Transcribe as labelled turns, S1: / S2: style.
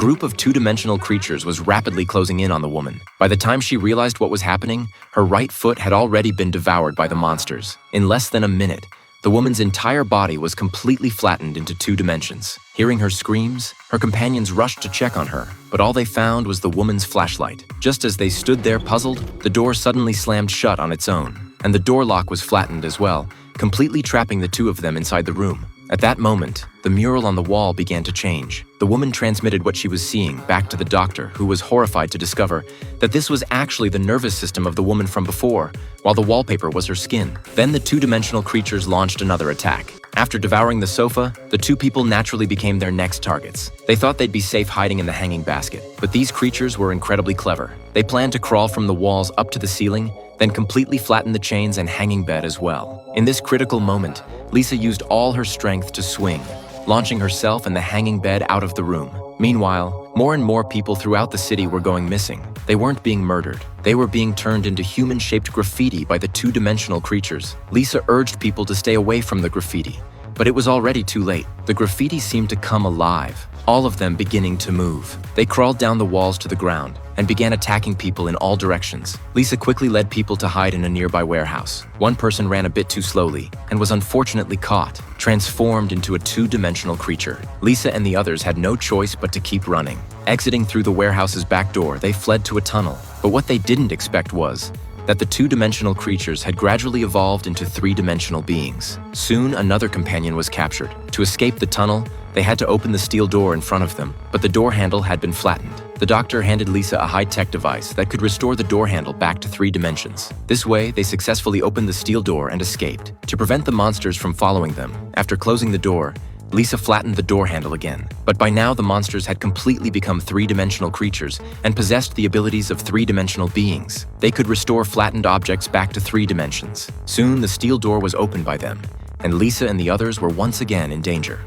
S1: group of two-dimensional creatures was rapidly closing in on the woman. By the time she realized what was happening, her right foot had already been devoured by the monsters. In less than a minute, the woman's entire body was completely flattened into 2 dimensions. Hearing her screams, her companions rushed to check on her, but all they found was the woman's flashlight. Just as they stood there puzzled, the door suddenly slammed shut on its own, and the door lock was flattened as well, completely trapping the 2 of them inside the room. At that moment, the mural on the wall began to change. The woman transmitted what she was seeing back to the doctor, who was horrified to discover that this was actually the nervous system of the woman from before, while the wallpaper was her skin. Then the two-dimensional creatures launched another attack. After devouring the sofa, the 2 people naturally became their next targets. They thought they'd be safe hiding in the hanging basket, but these creatures were incredibly clever. They planned to crawl from the walls up to the ceiling, then completely flatten the chains and hanging bed as well. In this critical moment, Lisa used all her strength to swing, launching herself and the hanging bed out of the room. Meanwhile, more and more people throughout the city were going missing. They weren't being murdered. They were being turned into human-shaped graffiti by the two-dimensional creatures. Lisa urged people to stay away from the graffiti, but it was already too late. The graffiti seemed to come alive, all of them beginning to move. They crawled down the walls to the ground and began attacking people in all directions. Lisa quickly led people to hide in a nearby warehouse. One person ran a bit too slowly and was unfortunately caught, transformed into a 2-dimensional creature. Lisa and the others had no choice but to keep running. Exiting through the warehouse's back door, they fled to a tunnel. But what they didn't expect was that the 2-dimensional creatures had gradually evolved into 3-dimensional beings. Soon, another companion was captured. To escape the tunnel, they had to open the steel door in front of them, but the door handle had been flattened. The doctor handed Lisa a high-tech device that could restore the door handle back to 3 dimensions. This way, they successfully opened the steel door and escaped. To prevent the monsters from following them, after closing the door, Lisa flattened the door handle again. But by now, the monsters had completely become 3-dimensional creatures and possessed the abilities of 3-dimensional beings. They could restore flattened objects back to 3 dimensions. Soon, the steel door was opened by them, and Lisa and the others were once again in danger.